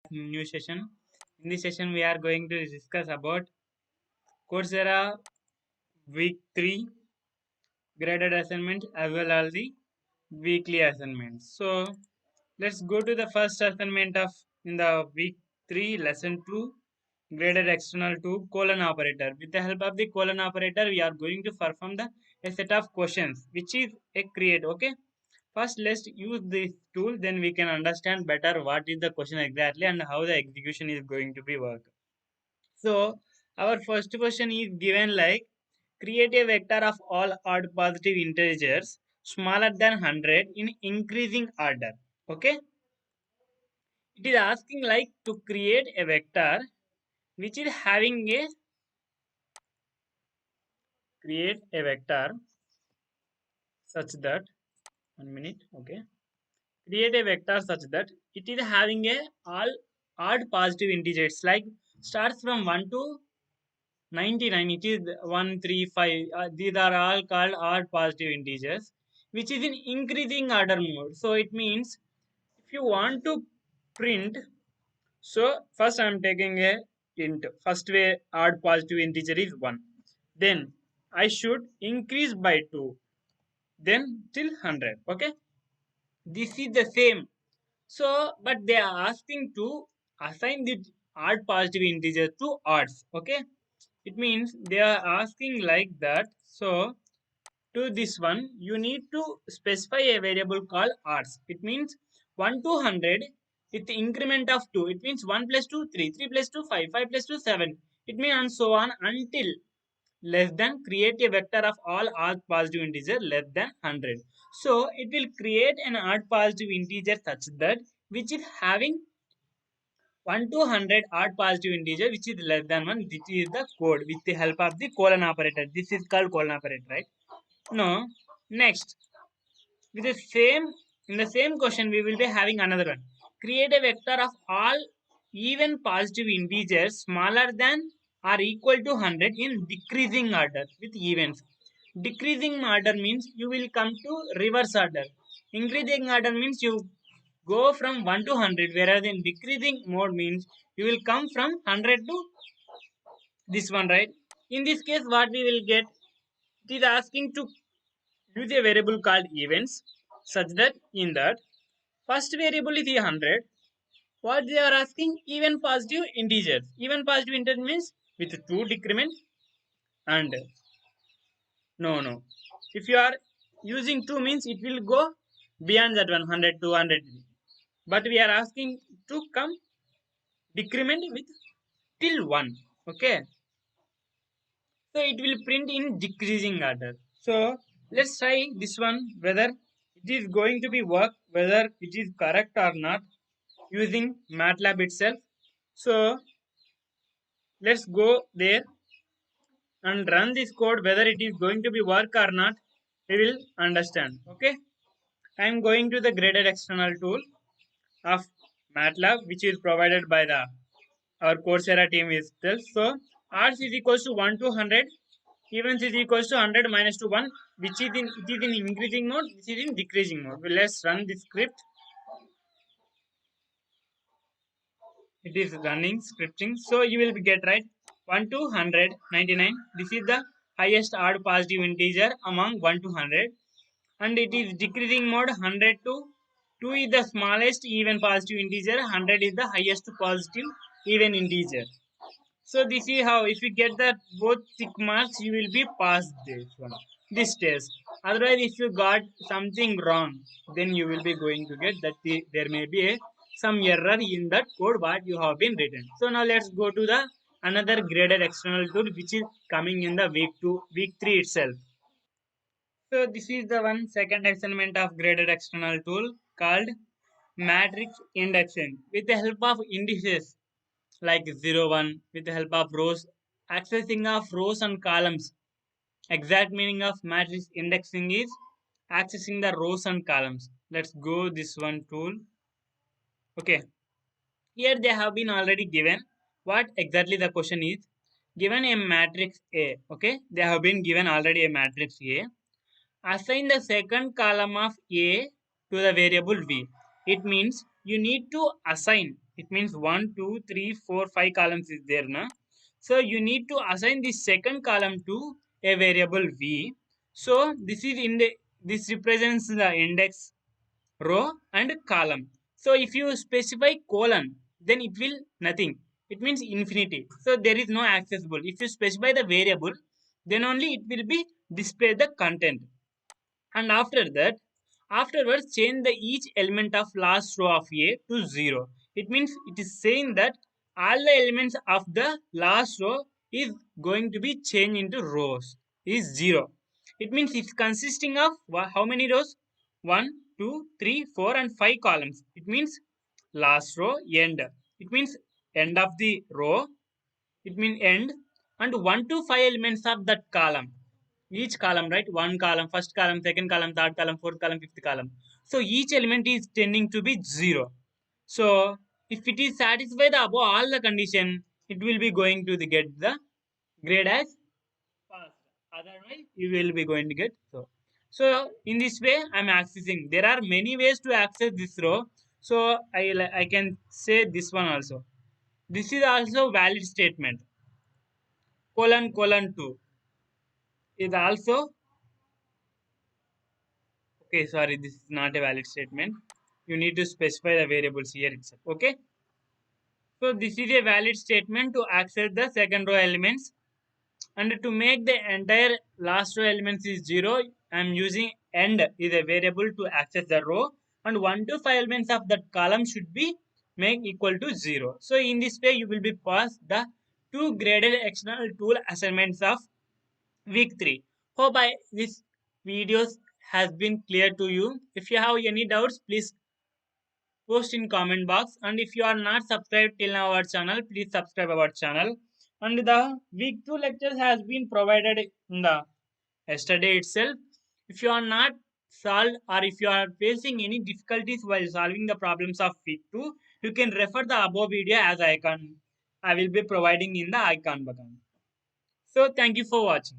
new session. In this session, we are going to discuss about Coursera week 3 graded assignments as well as the weekly assignments. So let's go to the first assignment of in the week 3 lesson 2 graded external to colon operator. With the help of the colon operator, we are going to perform a set of questions which is a create. Okay. First, let's use this tool, then we can understand better what is the question exactly and how the execution is going to be work. So, our first question is given like create a vector of all odd positive integers smaller than 100 in increasing order. Okay, it is asking like to create a vector which is having a create a vector such that 1 minute. Okay, create a vector such that it is having a all odd positive integers like starts from 1 to 99. It is 135. These are all called odd positive integers which is in increasing order mode. So it means if you want to print, so first I am taking a int. First way odd positive integer is 1, then I should increase by 2, then till 100. Okay, this is the same. So but they are asking to assign the odd positive integer to odds. Okay, it means they are asking like that. So to this one you need to specify a variable called odds. It means 1 to 100 with the increment of 2. It means 1 plus 2 3, 3 plus 2 5, 5 plus 2 7. It means and so on until less than create a vector of all odd positive integer less than 100. So it will create an odd positive integer such that which is having 1 to 100 odd positive integer which is less than 1. This is the code with the help of the colon operator. This is called colon operator, right? No. Next, with the same in the same question we will be having another one. Create a vector of all even positive integers smaller than or equal to 100 in decreasing order with evens. Decreasing order means you will come to reverse order. Increasing order means you go from 1 to 100, whereas in decreasing mode means you will come from 100 to this one, right? In this case what we will get, it is asking to use a variable called events such that in that first variable is 100. What they are asking, even positive integers. Even positive integer means with 2 decrement. And no, if you are using 2 means it will go beyond that 100 200. But we are asking to come decrement with till 1. Okay, so it will print in decreasing order. So let's try this one whether it is going to be work, whether it is correct or not using MATLAB itself. So let's go there and run this code. Whether it is going to be work or not, we will understand. Okay, I am going to the graded external tool of MATLAB which is provided by the our Coursera team itself. So odds is equals to 1 to 100, evens is equals to 100 minus to 1, which is in it is in increasing mode, which is in decreasing mode. Well, let's run this script. It is running scripting. So you will get right 1 to 100 99. This is the highest odd positive integer among 1 to 100, and it is decreasing mode 100 to 2 is the smallest even positive integer, 100 is the highest positive even integer. So this is how if you get the both tick marks you will be past this one, this test. Otherwise if you got something wrong then you will be going to get that there may be some error in that code what you have been written. So now let's go to the another graded external tool which is coming in the week 3 itself. So this is the one second assignment of graded external tool called matrix indexing. With the help of indices like 0 1, with the help of rows, accessing of rows and columns. Exact meaning of matrix indexing is accessing the rows and columns. Let's go this one tool. Okay, here they have been already given what exactly the question is. Given a matrix A. Okay, they have been given already a matrix A. Assign the second column of A to the variable V. It means you need to assign It means 1, 2, 3, 4, 5 columns is there na. So you need to assign the second column to a variable v. So this represents the index row and column. So if you specify colon, then it will nothing. It means infinity. So there is no accessible. If you specify the variable, then only it will be display the content. And after that, afterwards change the each element of last row of A to 0. It means it is saying that all the elements of the last row is going to be changed into rows is 0. It means it's consisting of how many rows? 1, 2, 3, 4 and 5 columns. It means last row end. It means end of the row. It means end and 1 to 5 elements of that column. Each column, right? One column, first column, second column, third column, fourth column, fifth column. So each element is tending to be 0. So if it is satisfied above all the condition, it will be going to get the grade as passed. Otherwise you will be going to get so. So in this way I'm accessing. There are many ways to access this row. So I can say this one also. This is also valid statement. Colon colon 2 is also okay. Sorry, this is not a valid statement. You need to specify the variables here itself. Okay. So this is a valid statement to access the second row elements, and to make the entire last row elements is 0. I am using end is a variable to access the row, and 1 to 5 elements of that column should be make equal to 0. So in this way you will be passed the two graded external tool assignments of week 3. Hope this videos has been clear to you. If you have any doubts, please post in comment box. And if you are not subscribed till now our channel, please subscribe our channel. And the week 2 lectures has been provided in the yesterday itself. If you are not solved or if you are facing any difficulties while solving the problems of week 2, you can refer the above video as icon. I will be providing in the icon button. So thank you for watching.